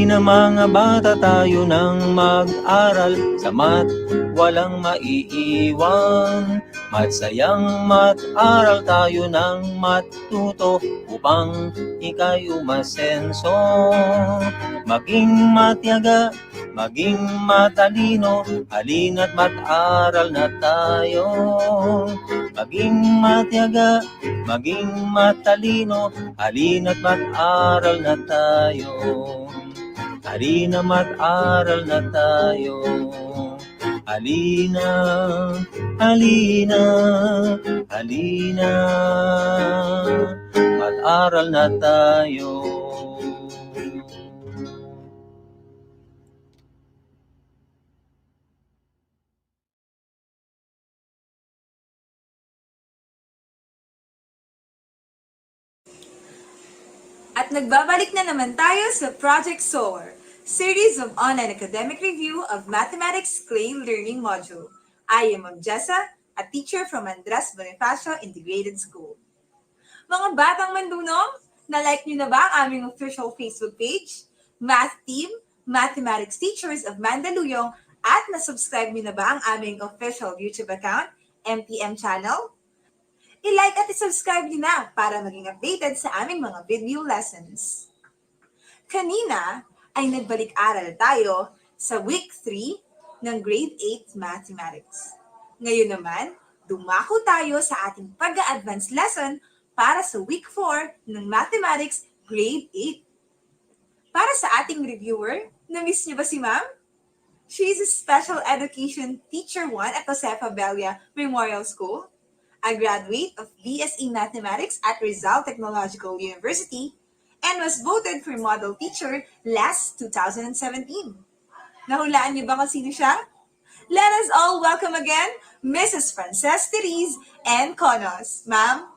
Halina mga bata, tayo nang mag-aral sa math, walang maiiwan. Math-sayang mag-aral tayo ng math-tuto upang ika'y umasenso. Maging matyaga, maging matalino, halina't mag-aral na tayo. Maging matyaga, maging matalino, halina't mag-aral na tayo. Halina mag-aral na tayo. Halina, halina, halina, mag-aral na tayo. At nagbabalik na naman tayo sa Project SOAR, Series of Online Academic Review of Mathematics CLAID Learning Module. I am Maam Jessa, a teacher from Andres Bonifacio Integrated School. Mga batang mandunong, na-like nyo na ba ang aming official Facebook page, Math Team, Mathematics Teachers of Mandaluyong, at nasubscribe nyo na ba ang aming official YouTube account, MTM channel? I-like at i-subscribe nyo na para maging updated sa aming mga video lessons. Kanina ay nagbalik-aral tayo sa Week 3 ng Grade 8 Mathematics. Ngayon naman, dumako tayo sa ating pag-a-advance lesson para sa Week 4 ng Mathematics Grade 8. Para sa ating reviewer, na-miss niyo ba si Ma'am? She is a Special Education Teacher 1 at Josefa Belia Memorial School, a graduate of BSc Mathematics at Rizal Technological University, and was voted for Model Teacher last 2017. Nahulaan niyo ba kung sino siya? Let us all welcome again Mrs. Frances Therese and Konos. Ma'am?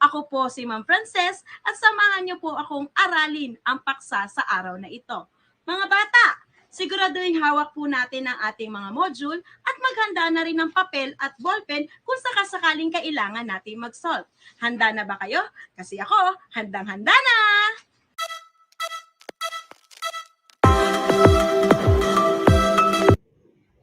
Ako po si Maam Frances at samahan niyo po akong aralin ang paksa sa araw na ito. Mga bata, siguraduhin hawak po natin ang ating mga module at maghanda na rin ng papel at ballpen kung sakasakaling kailangan natin mag-solve. Handa na ba kayo? Kasi ako, handang-handa na!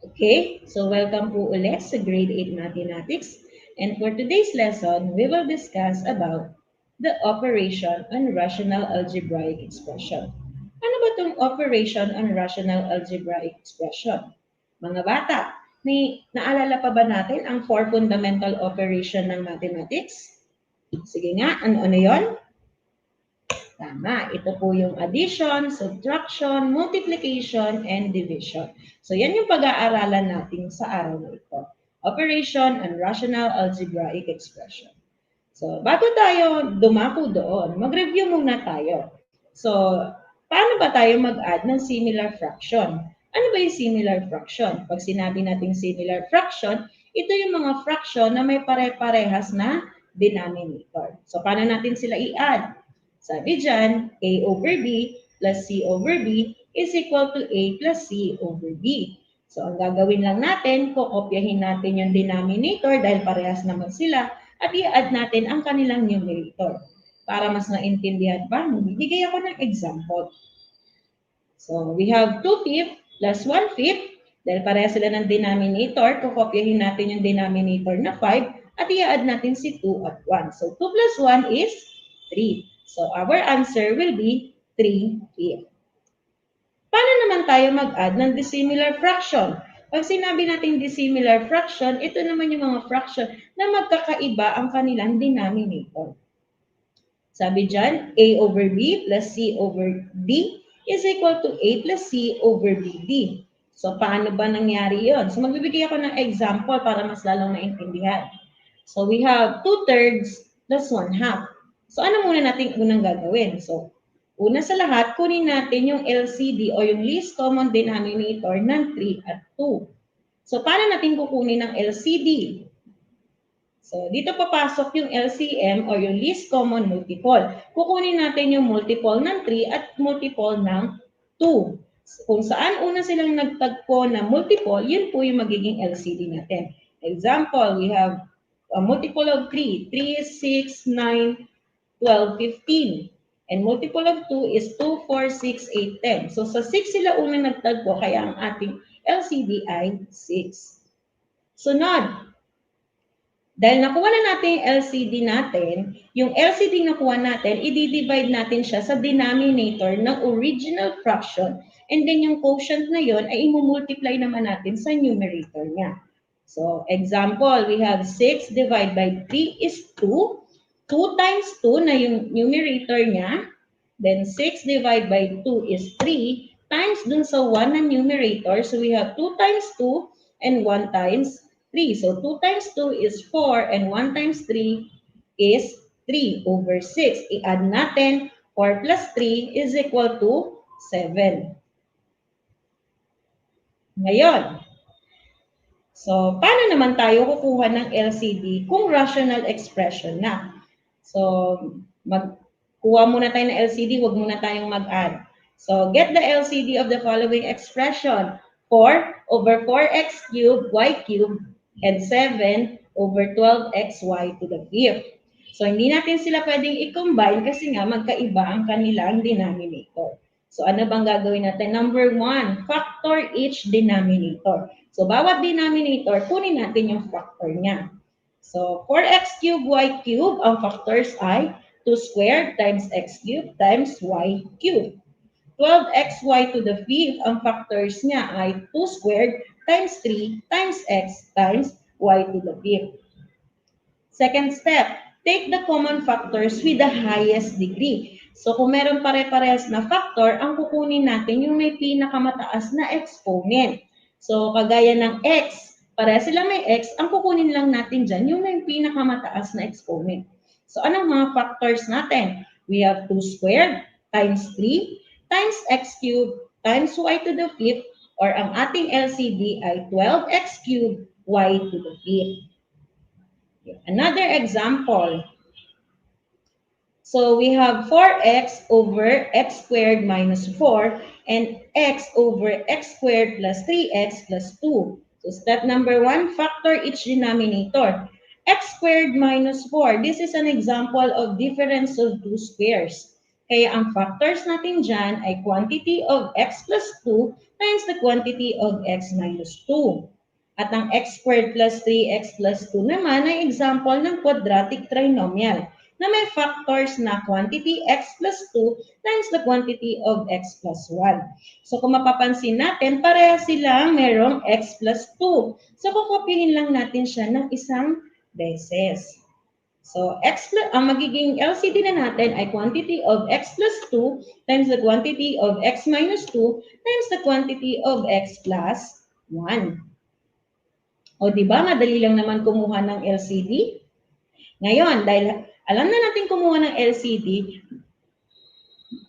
Okay, so welcome po ulit sa Grade 8 Mathematics. And for today's lesson, we will discuss about the operation on rational algebraic expression. Ano ba itong operation on rational algebraic expression? Mga bata, may naalala pa ba natin ang 4 fundamental operation ng mathematics? Sige nga, ano yon? Tama, ito po yung addition, subtraction, multiplication, and division. So yan yung pag-aaralan natin sa araw na ito. Operation on rational algebraic expression. So bago tayo dumako doon, mag-review muna tayo. So paano ba tayo mag-add ng similar fraction? Ano ba yung similar fraction? Pag sinabi natin similar fraction, ito yung mga fraction na may pare-parehas na denominator. So paano natin sila i-add? Sabi dyan, A over B plus C over B is equal to A plus C over B. So, ang gagawin lang natin, kokopyahin natin yung denominator dahil parehas naman sila at i-add natin ang kanilang numerator. Para mas naintindihan pa, bibigay ako ng example. So, we have 2/5 plus 1/5. Dahil parehas sila ng denominator, kokopyahin natin yung denominator na 5 at i-add natin si 2 at 1. So, 2 plus 1 is 3. So, our answer will be 3/5. Paano naman tayo mag-add ng dissimilar fraction? Pag sinabi natin dissimilar fraction, ito naman yung mga fraction na magkakaiba ang kanilang denominator. Sabi dyan, A over B plus C over D is equal to A plus C over BD. So, paano ba nangyari yon? So, magbibigay ako ng example para mas lalong naintindihan. So, we have 2/3 plus 1/2. So, ano muna natin unang gagawin? So, una sa lahat, kunin natin yung LCD o yung least common denominator ng 3 at 2. So, paano natin kukunin ng LCD? So, dito papasok yung LCM o yung least common multiple. Kukunin natin yung multiple ng 3 at multiple ng 2. Kung saan una silang nagtagpo na multiple, yun po yung magiging LCD natin. Example, we have a multiple of 3. 3 is 6, 9, 12, 15. And multiple of 2 is 2, 4, 6, 8, 10. So sa 6 sila unang nagtagpo, kaya ang ating LCD ay 6. Sunod, dahil nakuha na natin yung LCD natin, yung LCD nakuha natin, i-divide natin siya sa denominator ng original fraction. And then yung quotient na yon ay i-multiply naman natin sa numerator niya. So, example, we have 6 divided by 3 is 2. 2 times 2 na yung numerator niya. Then 6 divided by 2 is 3 times dun sa 1 na numerator. So, we have 2 times 2 and 1 times 3. So, 2 times 2 is 4 and 1 times 3 is 3 over 6. I-add natin, 4 plus 3 is equal to 7. Ngayon, so paano naman tayo kukuha ng LCD kung rational expression na? So, kuha muna tayo ng LCD, wag muna tayong mag-add. So, get the LCD of the following expression. 4 over 4x cubed y cubed and 7 over 12xy to the fifth. So, hindi natin sila pwedeng i-combine kasi nga magkaiba ang kanilang denominator. So, ano bang gagawin natin? Number 1, factor each denominator. So, bawat denominator, kunin natin yung factor niya. So, 4x cubed y cubed, ang factors ay 2 squared times x cubed times y cubed. 12xy to the fifth, ang factors niya ay 2 squared times 3 times x times y to the fifth. Second step, take the common factors with the highest degree. So kung meron pare-parehas na factor, ang kukunin natin yung may pinakamataas na exponent. So kagaya ng x, pareha sila may x, ang kukunin lang natin dyan yung may pinakamataas na exponent. So anong mga factors natin? We have 2 squared times 3 times x cubed times y to the fifth, or ang ating LCD ay 12x cubed y to the fifth. Another example. So we have 4x over x squared minus 4 and x over x squared plus 3x plus 2. So step number 1, factor each denominator. X squared minus 4. This is an example of difference of two squares. Kaya ang factors natin dyan ay quantity of x plus 2 times the quantity of x minus 2. At ang x squared plus 3x plus 2 naman ay example ng quadratic trinomial na may factors na quantity x plus 2 times the quantity of x plus 1. So kung mapapansin natin, pareha silang merong x plus 2. So kukupihin lang natin siya ng isang beses. So ang magiging LCD na natin ay quantity of x plus 2 times the quantity of x minus 2 times the quantity of x plus 1. O diba, madali lang naman kumuha ng LCD? Ngayon, dahil alam na natin kumuha ng LCD,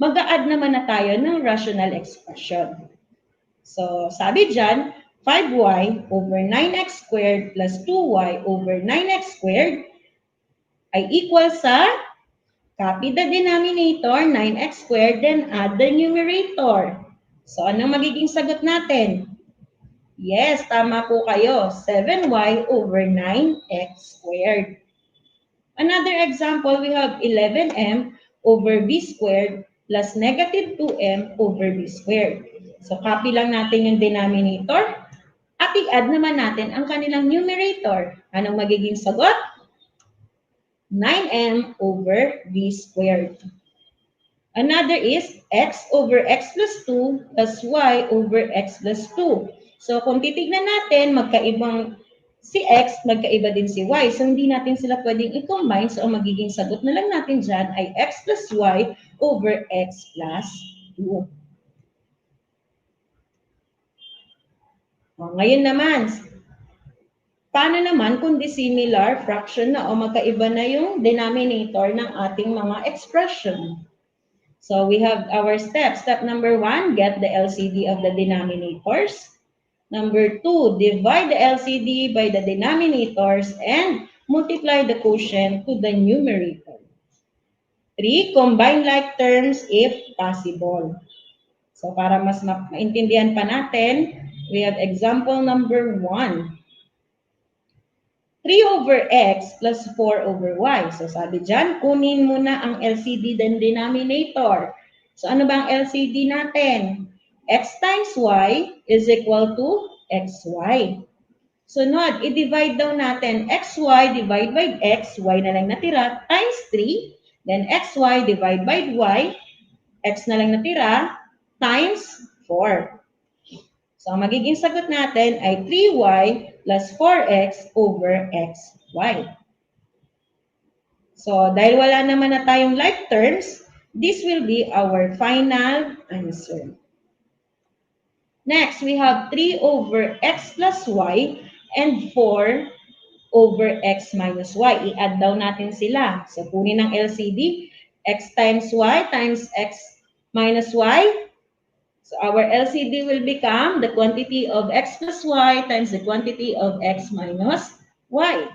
mag-a-add naman na tayo ng rational expression. So, sabi dyan, 5y over 9x squared plus 2y over 9x squared ay equal sa copy the denominator, 9x squared, then add the numerator. So, anong magiging sagot natin? Yes, tama po kayo. 7y over 9x squared. Another example, we have 11m over b squared plus negative 2m over b squared. So, copy lang natin yung denominator at i-add naman natin ang kanilang numerator. Anong magiging sagot? 9m over b squared. Another is x over x plus 2 plus y over x plus 2. So, kung titignan natin, magkaibang si x, magkaiba din si y. So, hindi natin sila pwedeng i-combine. So, ang magiging sagot na lang natin dyan ay x plus y over x plus 2. O, ngayon naman, paano naman kung dissimilar fraction na o magkaiba na yung denominator ng ating mga expression? So, we have our steps. Step number 1, get the LCD of the denominators. Number 2, divide the LCD by the denominators and multiply the quotient to the numerator. 3, combine like terms if possible. So, para mas maintindihan pa natin, we have example number 1. 3 3 over x plus 4 over y. So sabi dyan, kunin muna ang LCD ng denominator. So ano ba ang LCD natin? X times y is equal to xy. Sunod, i-divide daw natin xy divide by x, y na lang natira, times 3. Then xy divide by y, x na lang natira, times 4. So, ang magiging sagot natin ay 3y plus 4x over xy. So, dahil wala naman na tayong like terms, this will be our final answer. Next, we have 3 over x plus y and 4 over x minus y. I-add daw natin sila. So, kunin ng LCD, x times y times x minus y. So, our LCD will become the quantity of x plus y times the quantity of x minus y.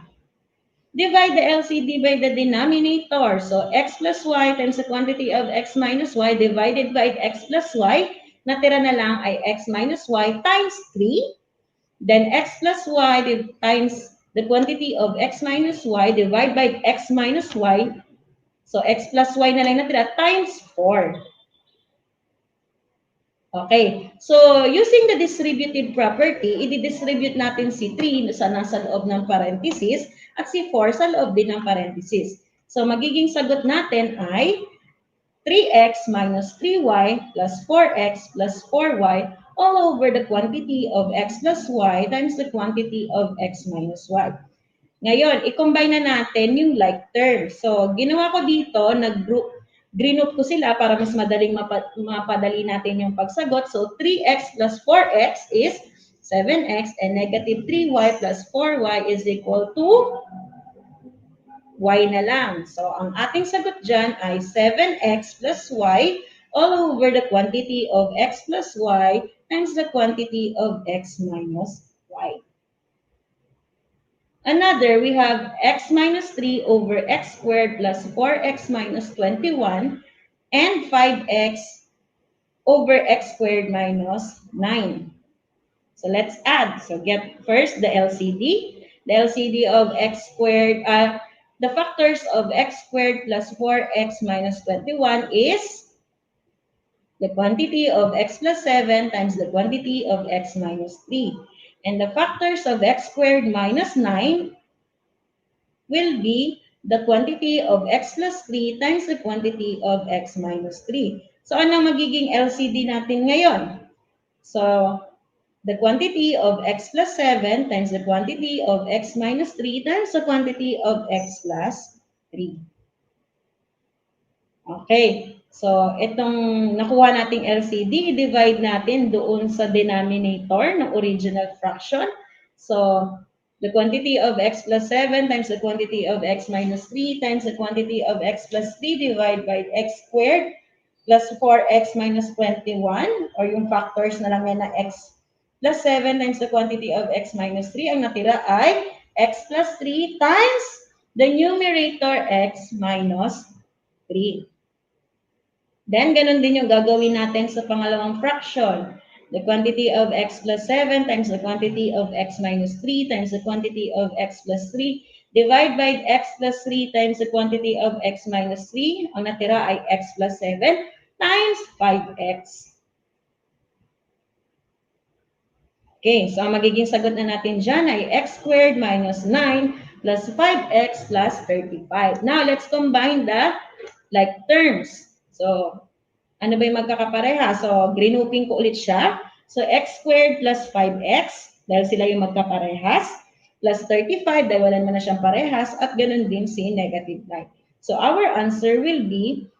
Divide the LCD by the denominator. So, x plus y times the quantity of x minus y divided by x plus y. Natira na lang ay x minus y times 3. Then, x plus y times the quantity of x minus y divided by x minus y. So, x plus y na lang natira times 4. Okay. So, using the distributive property, i-distribute natin si 3 sa nasa loob ng parenthesis at si 4 sa loob din ng parenthesis. So, magiging sagot natin ay 3x minus 3y plus 4x plus 4y all over the quantity of x plus y times the quantity of x minus y. Ngayon, i-combine na natin yung like terms. So, ginawa ko dito, group ko sila para mas madaling mapadali natin yung pagsagot. So, 3x plus 4x is 7x and negative 3y plus 4y is equal to y na lang. So, ang ating sagot dyan ay 7x plus y all over the quantity of x plus y times the quantity of x minus y. Another, we have x minus 3 over x squared plus 4x minus 21 and 5x over x squared minus 9. So let's add. So get first the LCD. The LCD of x squared, the factors of x squared plus 4x minus 21 is the quantity of x plus 7 times the quantity of x minus 3. And the factors of x squared minus 9 will be the quantity of x plus 3 times the quantity of x minus 3. So, ano magiging LCD natin ngayon? So, the quantity of x plus 7 times the quantity of x minus 3 times the quantity of x plus 3. Okay. So, itong nakuha nating LCD, i-divide natin doon sa denominator ng original fraction. So, the quantity of x plus 7 times the quantity of x minus 3 times the quantity of x plus 3 divided by x squared plus 4x minus 21 or yung factors na lang yan na x plus 7 times the quantity of x minus 3. Ang natira ay x plus 3 times the numerator x minus 3. Then, ganun din yung gagawin natin sa pangalawang fraction. The quantity of x plus 7 times the quantity of x minus 3 times the quantity of x plus 3 divide by x plus 3 times the quantity of x minus 3. Ang natira ay x plus 7 times 5x. Okay, so ang magiging sagot na natin dyan ay x squared minus 9 plus 5x plus 35. Now, let's combine the like terms. So, ano ba yung magkakapareha? So, grouping ko ulit siya. So, x squared plus 5x, dahil sila yung magkaparehas, plus 35, dahil wala naman na siyang parehas, at ganun din si negative 9. So, our answer will be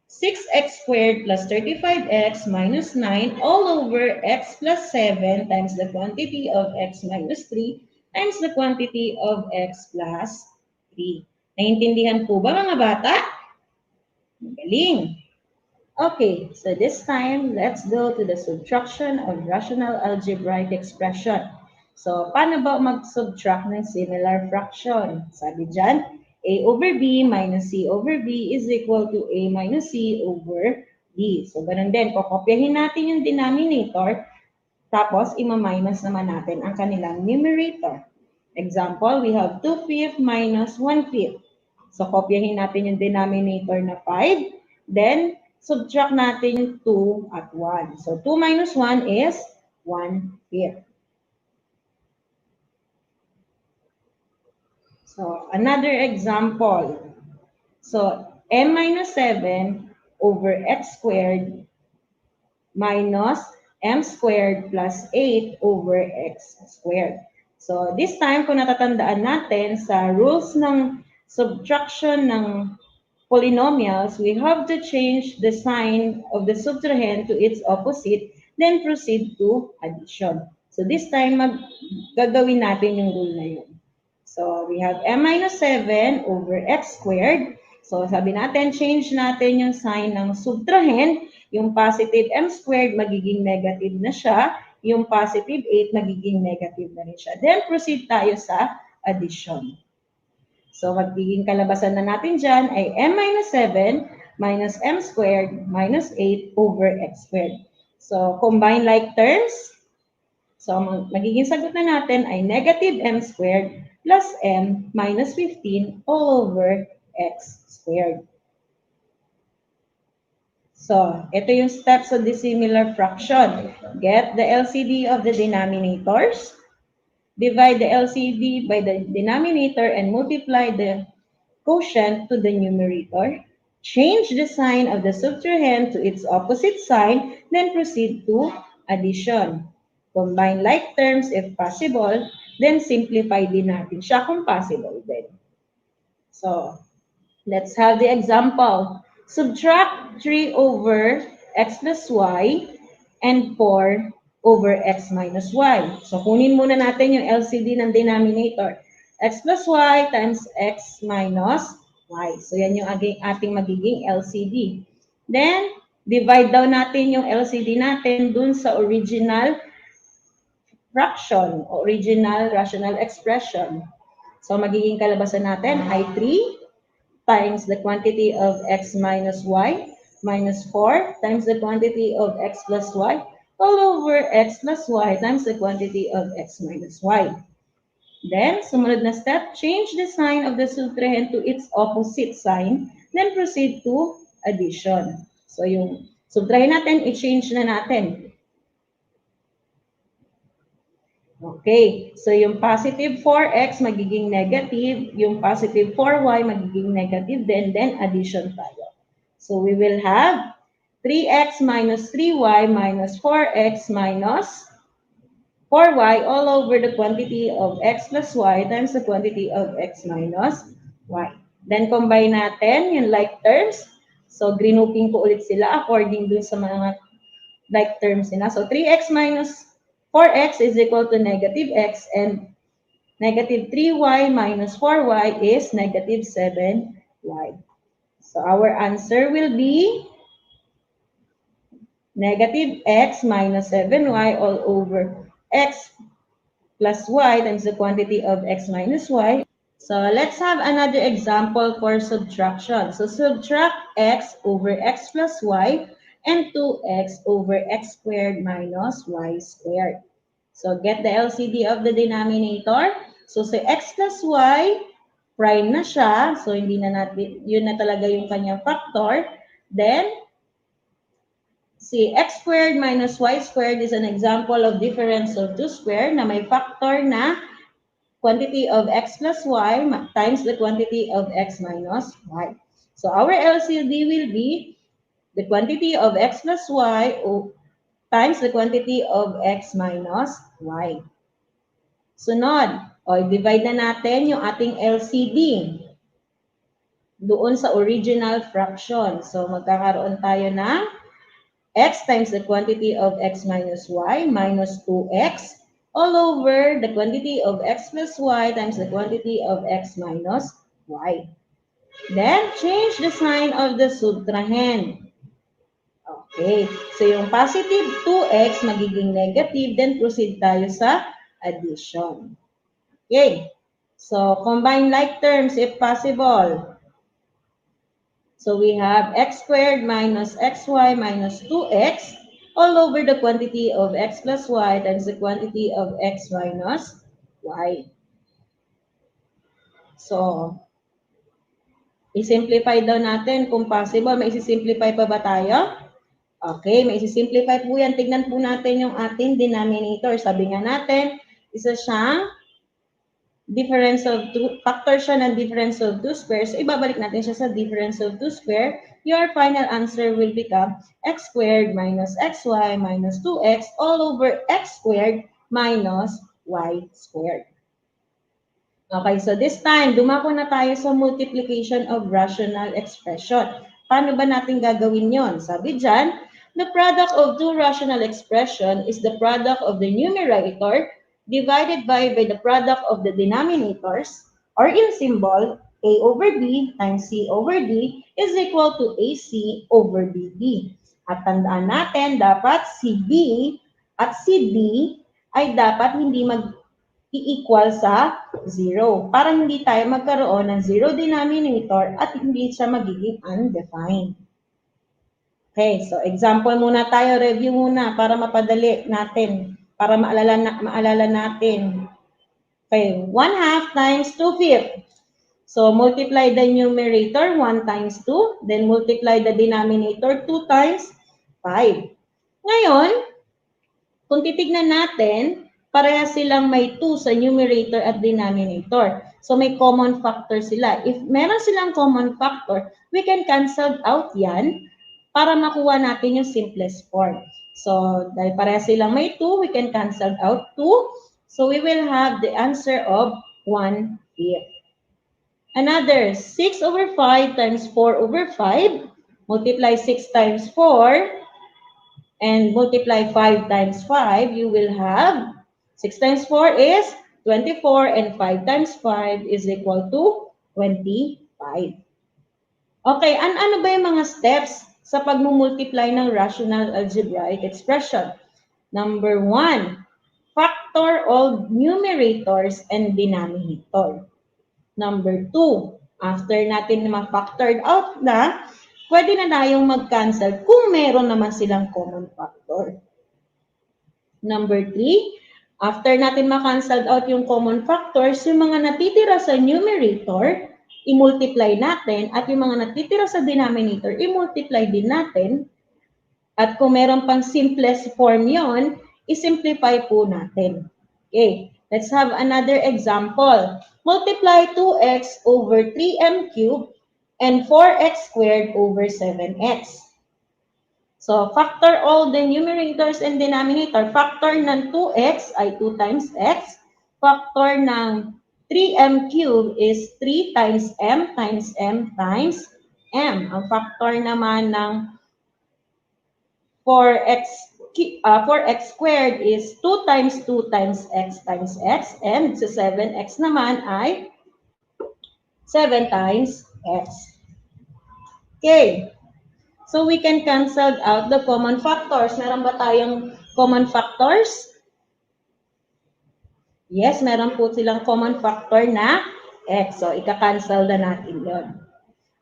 6x squared plus 35x minus 9 all over x plus 7 times the quantity of x minus 3 times the quantity of x plus 3. Naintindihan po ba mga bata? Magaling. Okay, so this time, let's go to the subtraction of rational algebraic expression. So, paano ba mag-subtract ng similar fraction? Sabi dyan, a over b minus c over b is equal to a minus c over b. So, ganun din. Kokopyahin natin yung denominator, tapos ima-minus naman natin ang kanilang numerator. Example, we have 2/5 minus 1/5. So, kopyahin natin yung denominator na 5. Then, subtract natin yung 2 at 1. So, 2 minus 1 is 1/5. So, another example. So, m minus 7 over x squared minus m squared plus 8 over x squared. So, this time, kung natatandaan natin sa rules ng subtraction ng polynomials, we have to change the sign of the subtrahend to its opposite, then proceed to addition. So, this time, gagawin natin yung rule na yun. So, we have m minus 7 over x squared. So, sabi natin, change natin yung sign ng subtrahend. Yung positive m squared, magiging negative na siya. Yung positive 8, magiging negative na rin siya. Then, proceed tayo sa addition. So, magiging kalabasan na natin dyan ay m minus 7 minus m squared minus 8 over x squared. So, combine like terms. So, magiging sagot na natin ay negative m squared plus m minus 15 all over x squared. So, ito yung steps of the similar fraction. Get the LCD of the denominators. Divide the LCD by the denominator and multiply the quotient to the numerator. Change the sign of the subtrahend to its opposite sign, then proceed to addition. Combine like terms if possible, then simplify din natin siya kung possible din. So, let's have the example. Subtract 3 over x plus y and 4 over x minus y. So, kunin muna natin yung LCD ng denominator. X plus y times x minus y. So, yan yung ating magiging LCD. Then, divide daw natin yung LCD natin dun sa original fraction, original rational expression. So, magiging kalabasan natin ay 3 times the quantity of x minus y minus 4 times the quantity of x plus y all over x plus y times the quantity of x minus y. Then, sumunod na step, change the sign of the subtrahend to its opposite sign, then proceed to addition. So, yung subtrahin natin, i-change na natin. Okay, so yung positive 4x magiging negative, yung positive 4y magiging negative, then addition tayo. So we will have 3x minus 3y minus 4x minus 4y all over the quantity of x plus y times the quantity of x minus y. Then combine natin yung like terms. So grouping ko ulit sila according dun sa mga like terms nila. So 3x minus 4x is equal to negative x and negative 3y minus 4y is negative 7y. So our answer will be negative x minus 7y all over x plus y times the quantity of x minus y. So let's have another example for subtraction. So subtract x over x plus y and 2x over x squared minus y squared. So, get the LCD of the denominator. So, sa x plus y, prime na siya. So, hindi na natin, yun na talaga yung kanyang factor. Then, si x squared minus y squared is an example of difference of 2 squared na may factor na quantity of x plus y times the quantity of x minus y. So, our LCD will be the quantity of x plus y times the quantity of x minus y. Sunod, divide na natin yung ating LCD doon sa original fraction. So, magkakaroon tayo ng x times the quantity of x minus y minus 2x all over the quantity of x plus y times the quantity of x minus y. Then, change the sign of the subtrahend. Okay. So, yung positive 2x magiging negative, then proceed tayo sa addition. Okay. So, combine like terms if possible. So, we have x squared minus xy minus 2x all over the quantity of x plus y times the quantity of x minus y. So, i-simplify daw natin kung possible. May isi-simplify pa ba tayo? Okay, may isi-simplify po yan. Tignan po natin yung ating denominator. Sabi nga natin, isa siyang difference of two, factor siya ng difference of two squares. So, ibabalik natin siya sa difference of two square. Your final answer will become x squared minus xy minus 2x all over x squared minus y squared. Okay, so this time, dumako na tayo sa multiplication of rational expression. Paano ba natin gagawin yon? Sabi dyan, the product of two rational expression is the product of the numerator divided by the product of the denominators, or in symbol, a over b times c over d is equal to ac over bd. At tandaan natin, dapat si b at si d ay dapat hindi i-equal sa 0 para hindi tayo magkaroon ng zero denominator at hindi siya magiging undefined. Okay, so example muna tayo, review muna para mapadali natin, para maalala natin. Okay, 1/2 times 2/5. So multiply the numerator, 1 times 2, then multiply the denominator, 2 times 5. Ngayon, kung titignan natin, pareha silang may 2 sa numerator at denominator. So may common factor sila. If meron silang common factor, we can cancel out yan para makuha natin yung simplest form. So dahil pareha silang may 2, we can cancel out 2. So we will have the answer of 1/5. Another 6 over 5 times 4 over 5. Multiply 6 times 4 and multiply 5 times 5. You will have 6 times 4 is 24 and 5 times 5 is equal to 25. Okay, ano ba yung mga steps sa pagmumultiply ng rational algebraic expression? Number 1, factor all numerators and denominator. Number 2, after natin ma-factored out na, pwede na tayong mag-cancel kung meron naman silang common factor. Number 3, after natin ma-cancel out yung common factors, yung mga natitira sa numerator, i-multiply natin, at yung mga natitira sa denominator, i-multiply din natin. At kung meron pang simplest form yon, i-simplify po natin. Okay, let's have another example. Multiply 2x over 3m cubed and 4x squared over 7x. So, factor all the numerators and denominator. Factor ng 2x ay 2 times x. Factor ng 3m cubed is 3 times m times m times m. Ang factor naman ng 4x squared is 2 times 2 times x times x. And sa 7x naman ay 7 times x. Okay. So we can cancel out the common factors. Meron ba tayong common factors? Yes, meron po silang common factor na x. So ika-cancel na natin yon.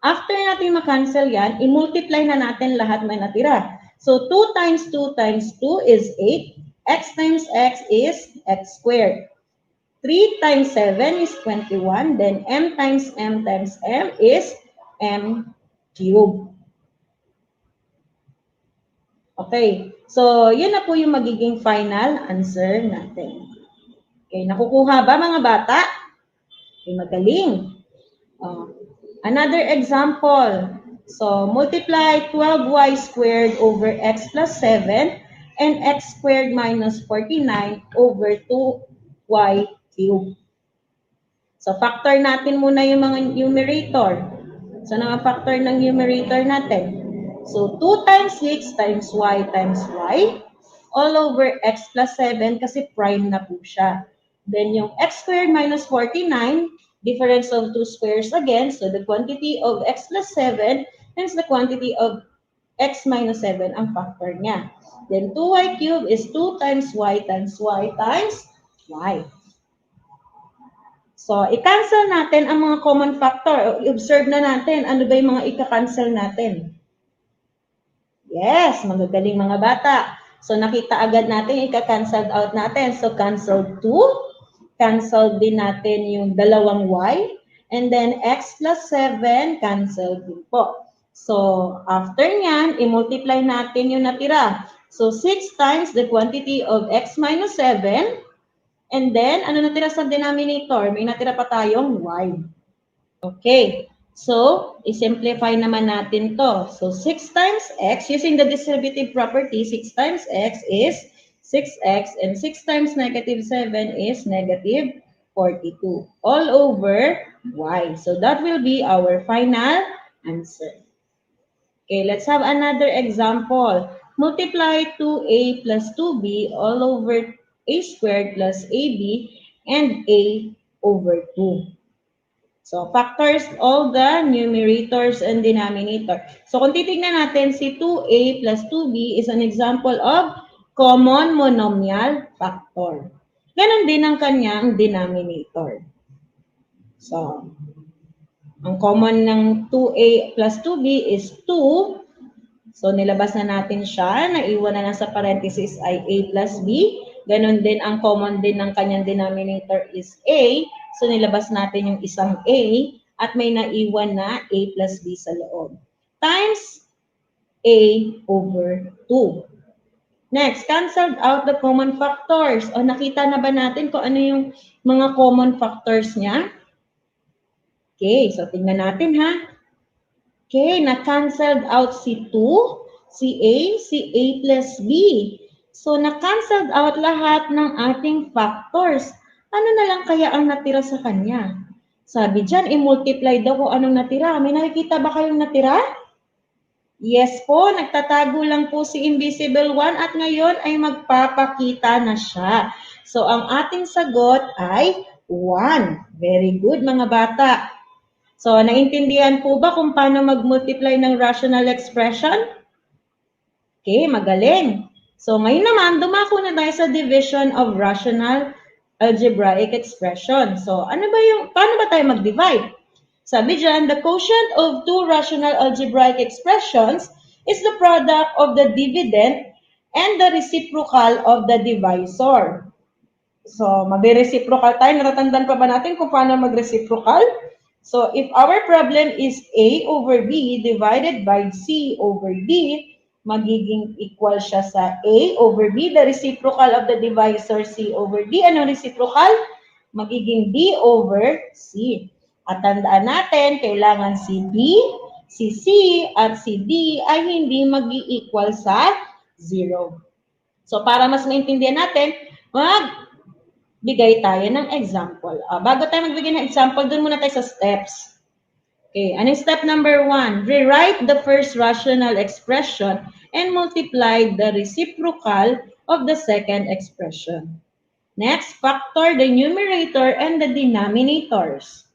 After natin ma-cancel yan, i-multiply na natin lahat may natira. So 2 times 2 times 2 is 8. X times x is x squared. 3 times 7 is 21. Then m times m times m is m cubed. Okay, so yun na po yung magiging final answer natin. Okay, nakukuha ba mga bata? Okay, magaling. Another example. So, multiply 12y squared over x plus 7 and x squared minus 49 over 2y cubed. So, factor natin muna yung mga numerator. So, na-factor ng numerator natin. So, 2 times 6 times y times y all over x plus 7 kasi prime na po siya. Then, yung x squared minus 49, difference of two squares again. So, the quantity of x plus 7 hence the quantity of x minus 7 ang factor niya. Then, 2y cubed is 2 times y times y times y. So, i-cancel natin ang mga common factor. I-observe na natin ano ba yung mga ika-cancel natin. Yes, magagaling mga bata. So, nakita agad natin, ika-cancel out natin. So, cancel 2. Cancel din natin yung dalawang y. And then x plus 7, cancel din po. So, after nyan, i-multiply natin yung natira. So, 6 times the quantity of x minus 7. And then, ano natira sa denominator? May natira pa tayong y. Okay. So, i-simplify naman natin to. So, 6 times x, using the distributive property, 6 times x is 6x, and 6 times negative 7 is negative 42. All over y. So, that will be our final answer. Okay, let's have another example. Multiply 2a plus 2b all over a squared plus ab and a over 2. So, factors all the numerators and denominator. So, kung titignan natin, si 2a plus 2b is an example of common monomial factor. Ganon din ang kanyang denominator. So, ang common ng 2a plus 2b is 2. So, nilabas na natin siya. Naiwan na sa parenthesis ay a plus b. Ganon din, ang common din ng kanyang denominator is a. So, nilabas natin yung isang a at may naiwan na a plus b sa loob. Times a over 2. Next, canceled out the common factors. O, nakita na ba natin kung ano yung mga common factors niya? Okay, so tingnan natin ha. Okay, na-cancelled out si 2, si A plus B. So, na-cancelled out lahat ng ating factors. Ano na lang kaya ang natira sa kanya? Sabi dyan, i-multiply daw kung anong natira. May nakikita ba kayong natira? Yes po, nagtatago lang po si Invisible One at ngayon ay magpapakita na siya. So, ang ating sagot ay 1. Very good mga bata. So, naintindihan po ba kung paano mag-multiply ng rational expression? Okay, magaling. So, ngayon naman, dumako na tayo sa division of rational algebraic expression. So, paano ba tayo mag-divide? Sabi dyan, the quotient of two rational algebraic expressions is the product of the dividend and the reciprocal of the divisor. So, mag-reciprocal tayo. Natatandaan pa ba natin kung paano mag-reciprocal? So, if our problem is A over B divided by C over D, magiging equal siya sa A over B, the reciprocal of the divisor C over D. Anong reciprocal? Magiging B over C. At tandaan natin, kailangan si B, si C, at si D ay hindi mag-i-equal sa 0. So, para mas maintindihan natin, magbigay tayo ng example. Bago tayo magbigay ng example, dun muna tayo sa steps. Okay, ano step number 1? Rewrite the first rational expression and multiply the reciprocal of the second expression. Next, factor the numerator and the denominators.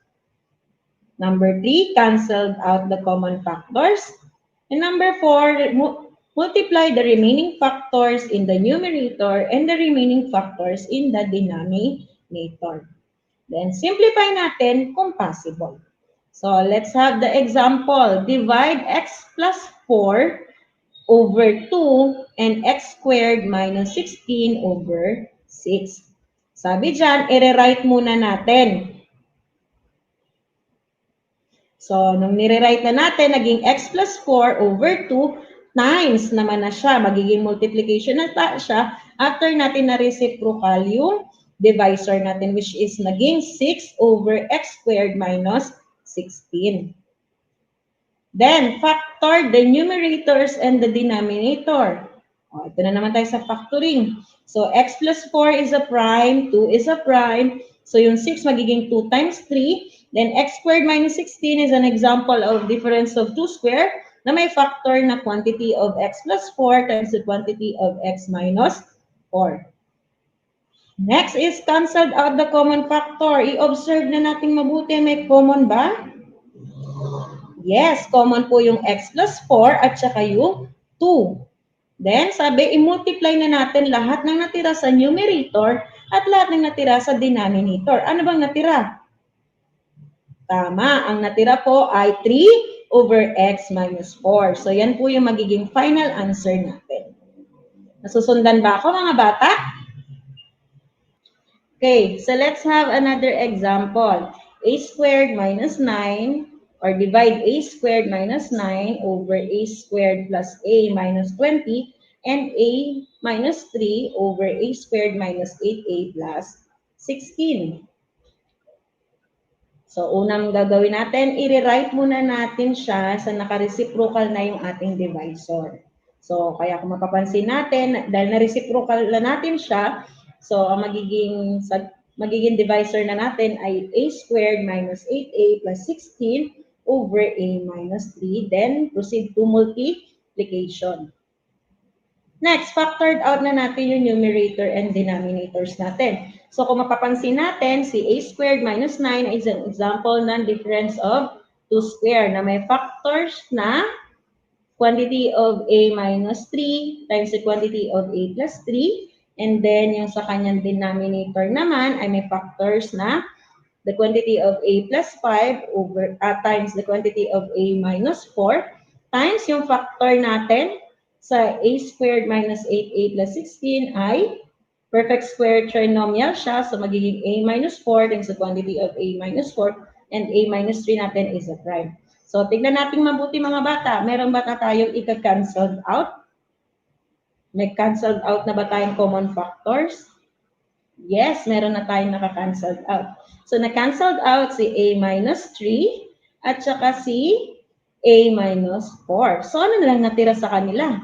Number 3, canceled out the common factors. And number 4, multiply the remaining factors in the numerator and the remaining factors in the denominator. Then, simplify natin kung possible. So, let's have the example. Divide x plus 4 over 2 and x squared minus 16 over 6. Sabi dyan, i-rewrite muna natin. So, nung nire-write na natin, naging x plus 4 over 2 times naman na siya. Magiging multiplication na siya after natin na-reciprocal yung divisor natin, which is naging 6 over x squared minus 16. Then, factor the numerators and the denominator. Ito na naman tayo sa factoring. So, x plus 4 is a prime, 2 is a prime. So, yung 6 magiging 2 times 3. Then, x squared minus 16 is an example of difference of 2 squared na may factor na quantity of x plus 4 times the quantity of x minus 4. Next is canceled out the common factor. I-observe na natin mabuti, may common ba? Yes, common po yung x plus 4 at saka yung 2. Then, sabi, i-multiply na natin lahat ng natira sa numerator at lahat ng natira sa denominator. Ano bang natira? Tama, ang natira po ay 3 over x minus 4. So, yan po yung magiging final answer natin. Nasusundan ba ako, mga bata? Okay, so let's have another example. a squared minus 9, or divide a squared minus 9 over a squared plus a minus 20, and a minus 3 over a squared minus 8a plus 16. So, unang gagawin natin, i-rewrite muna natin siya sa naka-reciprocal na yung ating divisor. So, kaya kung mapapansin natin, dahil na-reciprocal na natin siya, so, ang magiging divisor na natin ay a squared minus 8a plus 16 over a minus 3. Then, proceed to multiplication. Next, factored out na natin yung numerator and denominators natin. So, kung mapapansin natin, si a squared minus 9 is an example ng difference of 2 squared na may factors na quantity of a minus 3 times the quantity of a plus 3. And then, yung sa kanyang denominator naman ay may factors na the quantity of a plus 5 over times the quantity of a minus 4 times yung factor natin sa a squared minus 8a plus 16 ay perfect square trinomial siya. So, magiging a minus 4 times the quantity of a minus 4 and a minus 3 natin is a prime. So, tignan natin mabuti mga bata. Meron ba tayong ika-cancelled out? May cancelled out na ba tayong common factors? Yes, meron na tayong naka-cancelled out. So, na-cancelled out si a minus 3 at saka si a minus 4. So, ano na lang natira sa kanila?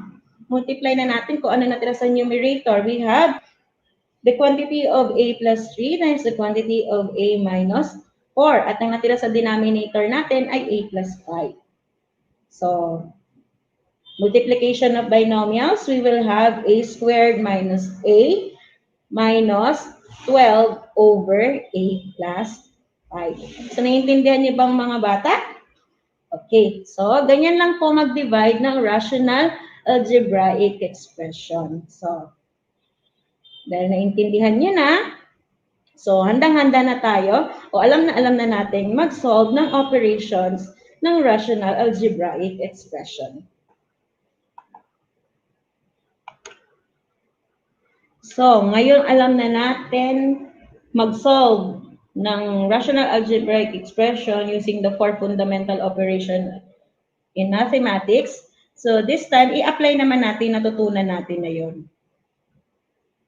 Multiply na natin kung ano natira sa numerator. We have the quantity of a plus 3 times the quantity of a minus 4. At ang natira sa denominator natin ay a plus 5. So, multiplication of binomials, we will have a squared minus a minus 12 over a plus 5. So, naiintindihan niyo bang mga bata? Okay, so ganyan lang po mag-divide ng rational algebraic expression. So, dahil naintindihan niyo na, so handang-handa na tayo o alam na natin mag-solve ng operations ng rational algebraic expression. So, ngayon alam na natin mag-solve ng rational algebraic expression using the 4 fundamental operation in mathematics. So, this time, i-apply naman natin, natutunan natin na yun.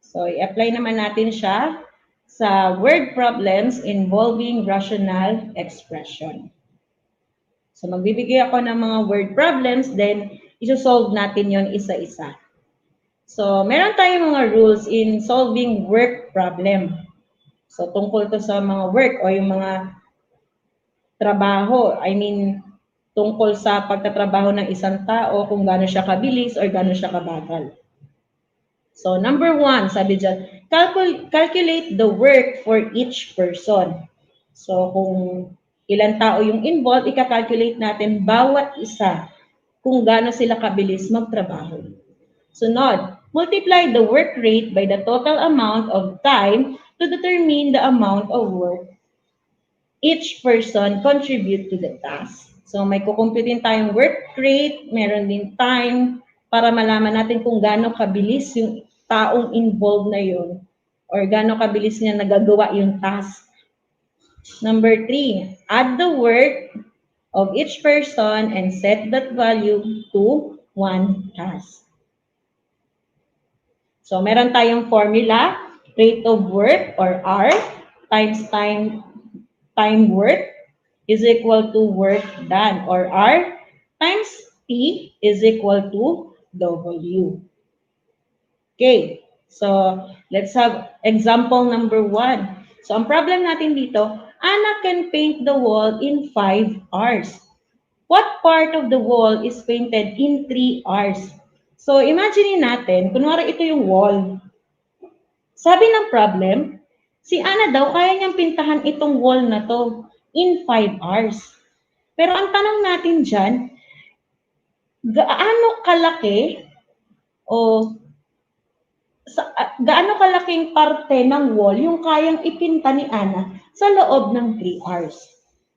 So, i-apply naman natin siya sa word problems involving rational expression. So, magbibigay ako ng mga word problems, then isosolve natin yon isa-isa. So, meron tayong mga rules in solving work problem. So, tungkol to sa mga work o yung mga trabaho. I mean, tungkol sa pagtatrabaho ng isang tao, kung gaano siya kabilis or gaano siya kabagal. So, number 1, sabi dyan, calculate the work for each person. So, kung ilang tao yung involved, ika-calculate natin bawat isa kung gaano sila kabilis magtrabaho. Sunod, multiply the work rate by the total amount of time to determine the amount of work each person contribute to the task. So, may kukumputin tayong work rate, meron din time para malaman natin kung gaano kabilis yung taong involved na yun or gaano kabilis niya nagagawa yung task. Number 3, add the work of each person and set that value to 1 task. So, meron tayong formula, rate of work or R times time work is equal to work done, or R times T is equal to W. Okay, so let's have example number 1. So ang problem natin dito, Anna can paint the wall in 5 hours. What part of the wall is painted in 3 hours? So imagine natin, kunwari ito yung wall. Sabi ng problem, si Ana daw, kaya niyang pintahan itong wall na to in 5 hours. Pero ang tanong natin dyan, gaano kalaki o gaano kalaking parte ng wall yung kayang ipinta ni Ana sa loob ng 3 hours?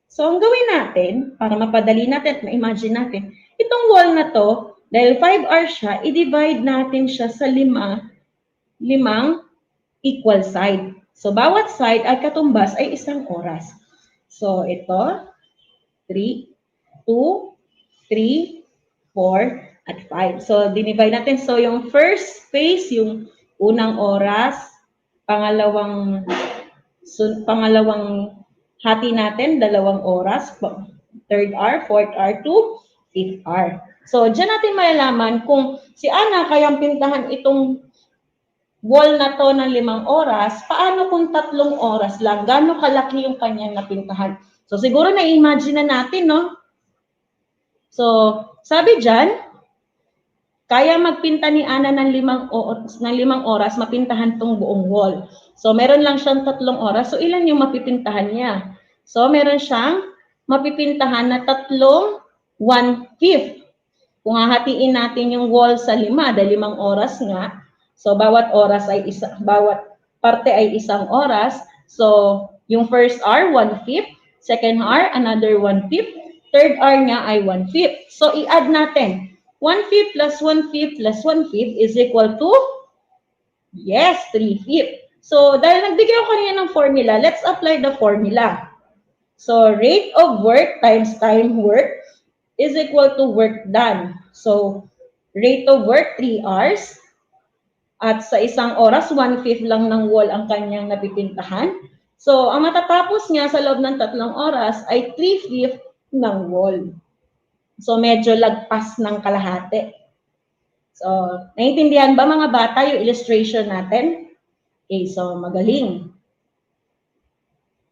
So, ang gawin natin, para mapadali natin at ma-imagine natin, itong wall na to, dahil 5 hours siya, i-divide natin siya sa limang equal side. So, bawat side ay katumbas ay 1 oras. So, ito, 3, 2, 3, 4, at 5. So, dinivide natin. So, yung first phase, yung unang oras, pangalawang hati natin, 2 oras, third hour, fourth hour to fifth hour. So, dyan natin malalaman kung si Ana kayang pintahan itong wall na to ng 5 oras, paano kung 3 oras lang? Gano'ng kalaki yung kanyang napintahan? So, siguro na-imagine na natin, no? So, sabi dyan, kaya magpinta ni Ana ng 5 oras, mapintahan tong buong wall. So, meron lang siyang 3 oras. So, ilan yung mapipintahan niya? So, meron siyang mapipintahan na 1/5. Kung hahatiin natin yung wall sa 5, dahil 5 oras nga, so bawat parte ay 1 oras. So, yung first hour, 1/5. Second hour, another 1/5. Third hour niya ay 1/5. So, i-add natin. 1/5 plus 1/5 plus 1/5 is equal to, yes, 3/5. So, dahil nagbigay ako kanina ng formula, let's apply the formula. So, rate of work times time work is equal to work done. So, rate of work, 3 hours. At sa 1 oras, 1/5 lang ng wall ang kanyang napipintahan. So, ang matatapos niya sa loob ng 3 oras ay 3/5 ng wall. So, medyo lagpas ng kalahati. So, naiintindihan ba mga bata yung illustration natin? Okay, so magaling.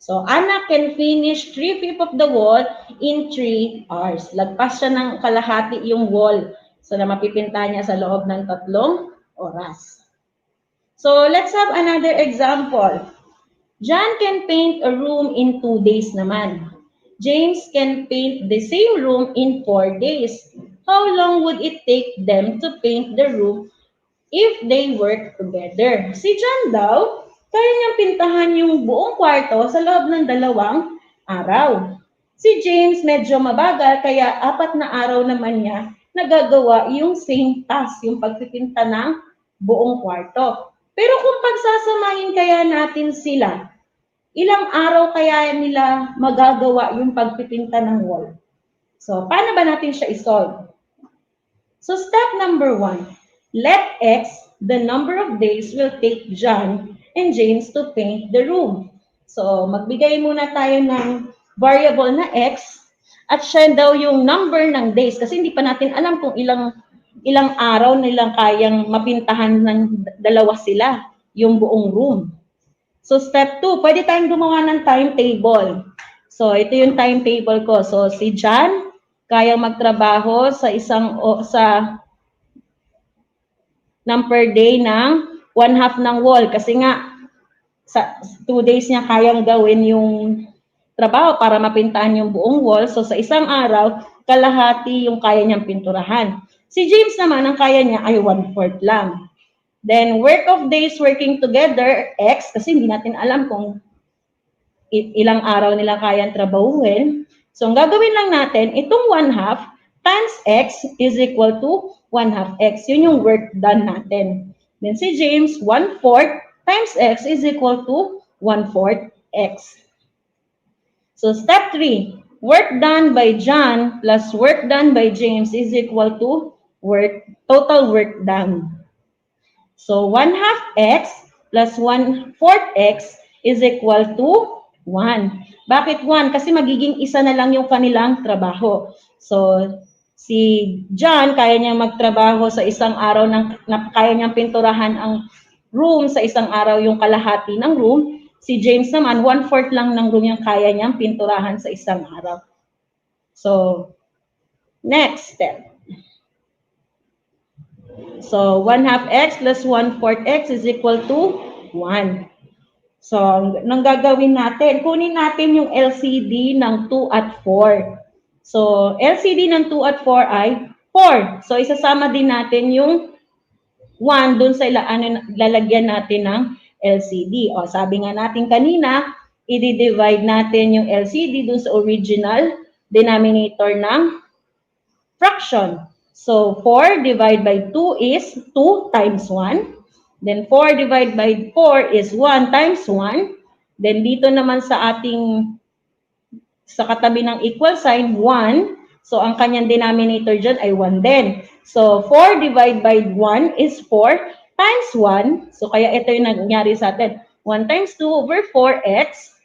So, Anna can finish 3/5 of the wall in 3 hours. Lagpas siya ng kalahati yung wall. So, na mapipintahan niya sa loob ng 3 oras. So, let's have another example. John can paint a room in 2 days naman. James can paint the same room in 4 days. How long would it take them to paint the room if they work together? Si John daw, kaya niyang pintahan yung buong kwarto sa loob ng 2 araw. Si James medyo mabagal, kaya 4 na araw naman niya nagagawa yung same task, yung pagpipinta ng buong kwarto. Pero kung pagsasamahin kaya natin sila, ilang araw kaya nila magagawa yung pagpipinta ng wall? So, paano ba natin siya isolve? So, step number 1, let X, the number of days will take John and James to paint the room. So, magbigay muna tayo ng variable na X at siya daw yung number ng days kasi hindi pa natin alam kung ilang araw nilang kayang mapintahan ng 2 sila, yung buong room. So, step 2, pwede tayong gumawa ng timetable. So, ito yung timetable ko. So, si John, kayang magtrabaho ng per day ng 1/2 ng wall. Kasi nga, sa 2 days niya kayang gawin yung trabaho para mapintahan yung buong wall. So, sa isang araw, kalahati yung kaya niyang pinturahan. Si James naman, ang kaya niya ay 1/4 lang. Then, work of days working together, X, kasi hindi natin alam kung ilang araw nila kayang trabahuin. So, ang gagawin lang natin, itong 1/2 times X is equal to 1/2 X. Yun yung work done natin. Then, si James, 1/4 times X is equal to 1/4 X. So, step 3, work done by John plus work done by James is equal to total work done. So, 1/2 X plus 1/4 X is equal to 1. Bakit 1? Kasi magiging isa na lang yung kanilang trabaho. So, si John, kaya niya magtrabaho sa isang araw, kaya niyang pinturahan ang room sa isang araw, yung kalahati ng room. Si James naman, 1/4 lang ng room yung kaya niyang pinturahan sa isang araw. So, next step. So, 1/2 X plus 1/4 X is equal to 1. So, nang gagawin natin, kunin natin yung LCD ng 2 at 4. So, LCD ng 2 at 4 ay 4. So, isasama din natin yung 1 dun sa lalagyan natin ng LCD. O, sabi nga natin kanina, i-divide natin yung LCD dun sa original denominator ng fraction. So, 4 divided by 2 is 2 times 1. Then, 4 divided by 4 is 1 times 1. Then, dito naman sa ating sa katabi ng equal sign, 1. So, ang kanyang denominator dyan ay 1 din. So, 4 divided by 1 is 4 times 1. So, kaya ito yung nangyari sa atin. 1 times 2 over 4x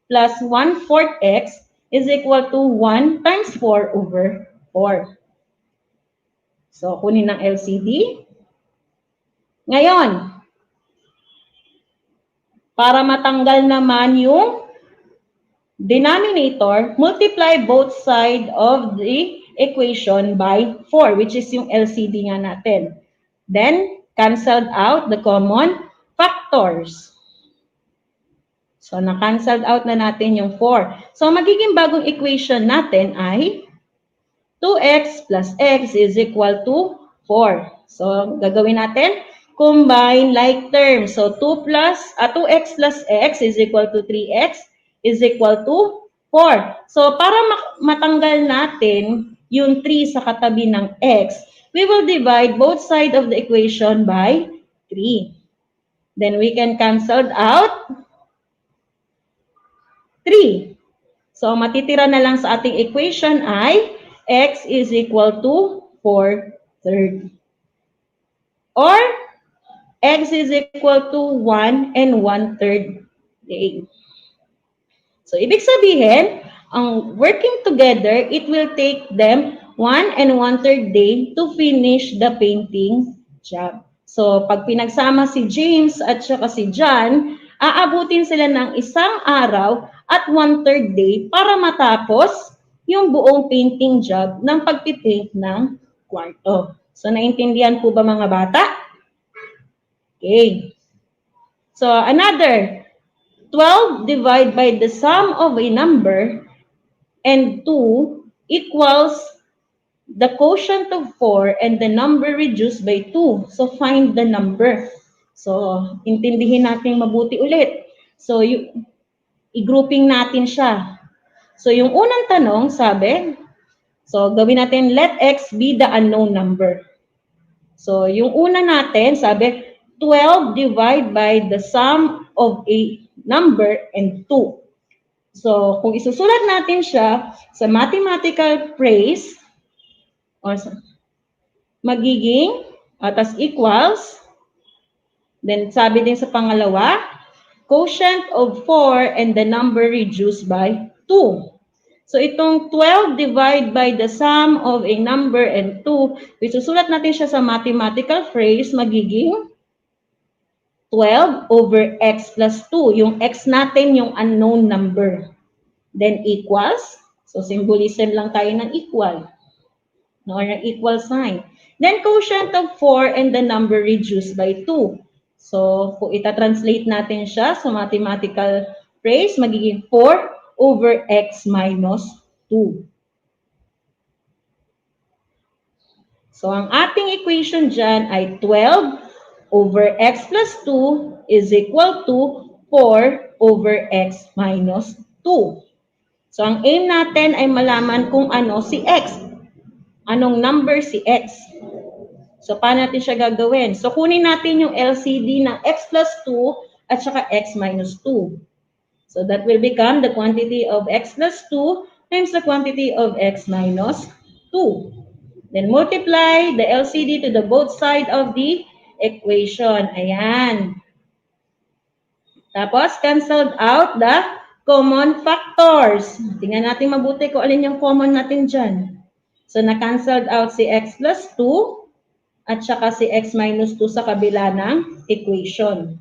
plus 1/4 x is equal to 1 times 4 over 4. So, kunin ng LCD. Ngayon, para matanggal naman yung denominator, multiply both sides of the equation by 4, which is yung LCD nga natin. Then, canceled out the common factors. So, na-canceled out na natin yung 4. So, magiging bagong equation natin ay 2x plus x is equal to 4. So, gagawin natin, combine like terms. So, 2x plus x is equal to 3x is equal to 4. So, para matanggal natin yung 3 sa katabi ng x, we will divide both sides of the equation by 3. Then, we can cancel out 3. So, matitira na lang sa ating equation ay x is equal to 4/3. Or, x is equal to 1 and 1/3 day. So, ibig sabihin, ang working together, it will take them 1 and 1/3 day to finish the painting job. So, pag pinagsama si James at saka si John, aabutin sila ng isang araw at 1/3 day para matapos yung buong painting job ng pagpipaint ng kwarto. So, naintindihan po ba mga bata? Okay. So, another, 12 divided by the sum of a number and 2 equals the quotient of 4 and the number reduced by 2. So, find the number. So, intindihin natin mabuti ulit. So, i-grouping natin siya. So, yung unang tanong, sabi, so, gawin natin, let x be the unknown number. So, yung una natin, sabi, 12 divided by the sum of a number and 2. So, kung isusulat natin siya sa mathematical phrase, or magiging, tas equals, then sabi din sa pangalawa, quotient of 4 and the number reduced by 2. So, itong 12 divided by the sum of a number and 2, isusulat natin siya sa mathematical phrase, magiging 12 over x plus 2. Yung x natin, yung unknown number. Then equals, so symbolism lang tayo ng equal, or ng equal sign. Then quotient of 4 and the number reduced by 2. So, kung ita-translate natin siya sa mathematical phrase, magiging 4 over x minus 2. So, ang ating equation dyan ay 12 over x plus 2 is equal to 4 over x minus 2. So, ang aim natin ay malaman kung ano si x. Anong number si x. So, paano natin siya gagawin? So, kunin natin yung LCD ng x plus 2 at saka x minus 2. So, that will become the quantity of x plus 2 times the quantity of x minus 2. Then, multiply the LCD to the both side of the equation. Ayan. Tapos, canceled out the common factors. Tingnan natin mabuti kung alin yung common natin dyan. So, na-canceled out si x plus 2 at saka si x minus 2 sa kabila ng equation.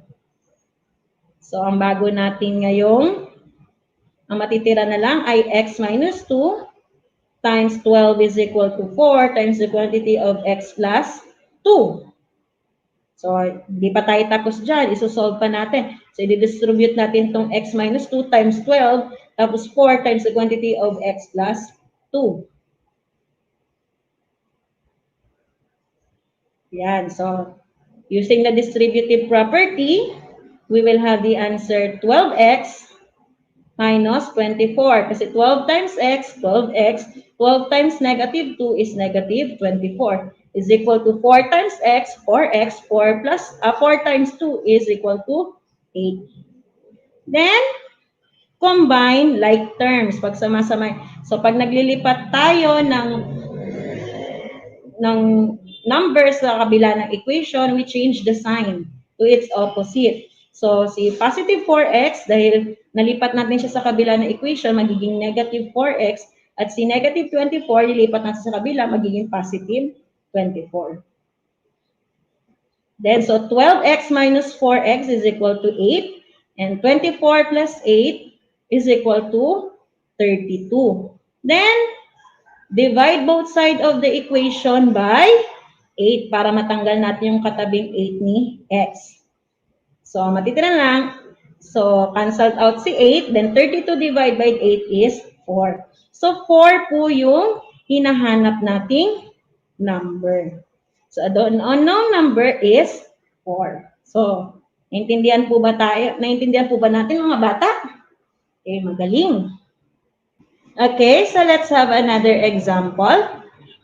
So, ang bago natin ngayong, ang matitira na lang ay x minus 2 times 12 is equal to 4 times the quantity of x plus 2. So, di pa tayo tapos dyan. Isosolve pa natin. So, i-distribute natin itong x minus 2 times 12 tapos 4 times the quantity of x plus 2. Yan. So, using the distributive property, we will have the answer 12x minus 24. Kasi 12 times x, 12x. 12 times negative 2 is negative 24. Is equal to 4 times x, 4x, 4 plus, 4 times 2 is equal to 8. Then, combine like terms. Pag sama-sama. So, pag naglilipat tayo ng numbers sa kabila ng equation, we change the sign to its opposite. So, si positive 4x, dahil nalipat natin siya sa kabila ng equation, magiging negative 4x. At si negative 24, nilipat natin sa kabila, magiging positive 24. Then, so 12x minus 4x is equal to 8. And 24 plus 8 is equal to 32. Then, divide both sides of the equation by 8 para matanggal natin yung katabing 8 ni x. So, matitira lang. So, cancelled out si 8. Then, 32 divided by 8 is 4. So, 4 po yung hinahanap nating number. So, the unknown number is 4. So, naintindihan po ba tayo? Naintindihan po ba natin mga bata? Okay, magaling. Okay, so let's have another example.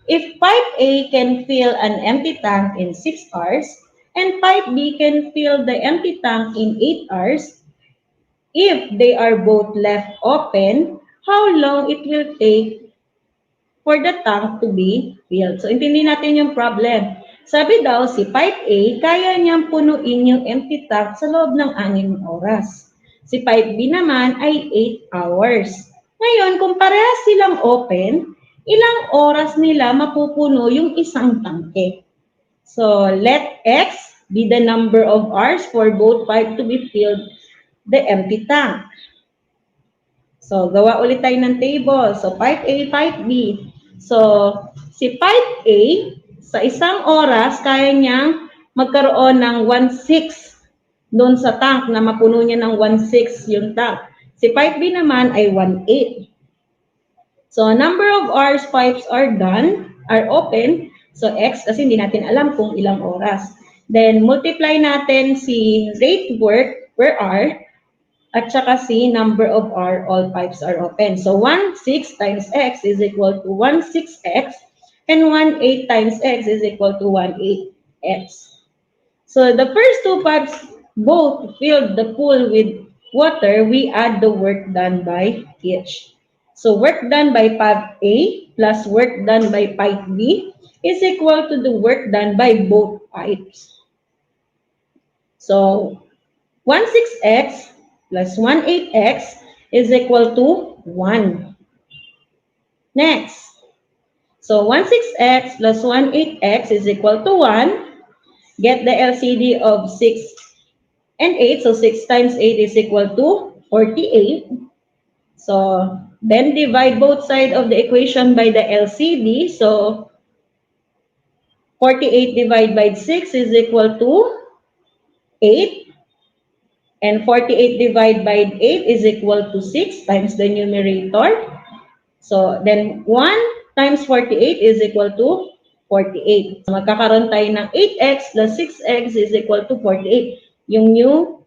If pipe A can fill an empty tank in 6 hours, and pipe B can fill the empty tank in 8 hours, if they are both left open, how long it will take for the tank to be filled? So, intindihin natin yung problem. Sabi daw, si pipe A, kaya niyang punuin yung empty tank sa loob ng 6 oras. Si pipe B naman ay 8 hours. Ngayon, kung parehas silang open, ilang oras nila mapupuno yung isang tangke? So, let X be the number of hours for both pipe to be filled the empty tank. So, gawa ulit tayo ng table. So, pipe A, pipe B. So, si pipe A, sa isang oras, kaya niyang magkaroon ng 1/6 doon sa tank na mapuno niya ng 1/6 yung tank. Si pipe B naman ay 1/8. So, number of hours pipes are open. So, X, kasi hindi natin alam kung ilang oras. Then, multiply natin si rate work per hour at saka si number of hour all pipes are open. So, 1/6 times X is equal to 1/6X and 1/8 times X is equal to 1/8X. So, the first two pipes both filled the pool with water. We add the work done by each. So, work done by pipe A plus work done by pipe B is equal to the work done by both pipes. So, 1/6X plus 1/8X is equal to 1. Next. So, 1/6X plus 1/8X is equal to 1. Get the LCD of 6 and 8. So, 6 times 8 is equal to 48. So, then divide both sides of the equation by the LCD. So, 48 divided by 6 is equal to 8. And 48 divided by 8 is equal to 6 times the numerator. So, then 1 times 48 is equal to 48. So, magkakaroon tayo ng 8x plus 6x is equal to 48. Yung new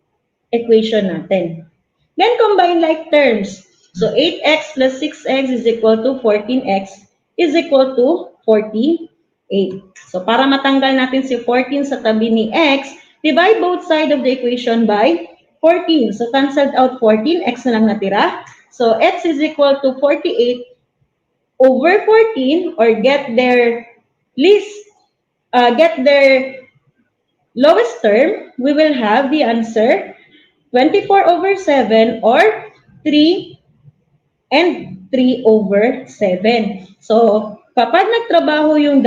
equation natin. Then, combine like terms. So, 8x plus 6x is equal to 14x is equal to 48. So, para matanggal natin si 14 sa tabi ni x, divide both sides of the equation by 14. So, cancelled out 14, x na lang natira. So, x is equal to 48 over 14, or get their lowest term, we will have the answer 24 over 7 or 3 and 3 over 7. So, kapag nagtrabaho yung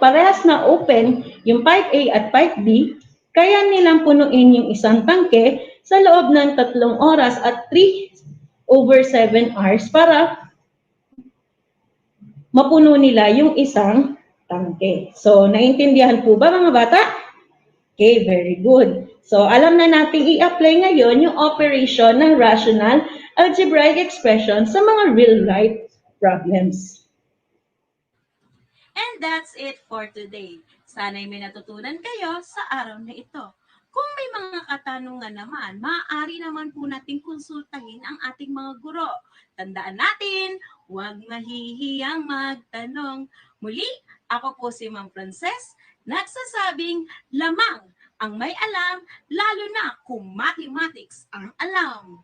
parehas na open, yung pipe A at pipe B, kaya nilang punuin yung isang tangke sa loob ng 3 oras at 3 over 7 hours para mapuno nila yung isang tangke. So, naintindihan po ba mga bata? Okay, very good. So, alam na natin i-apply ngayon yung operation ng rational algebraic expression sa mga real-life problems. And that's it for today. Sana'y may natutunan kayo sa araw na ito. Kung may mga katanungan naman, maaari naman po nating konsultahin ang ating mga guro. Tandaan natin, huwag mahihiyang magtanong. Muli, ako po si Maam Frances, nagsasabing lamang ang may alam, lalo na kung mathematics ang alam.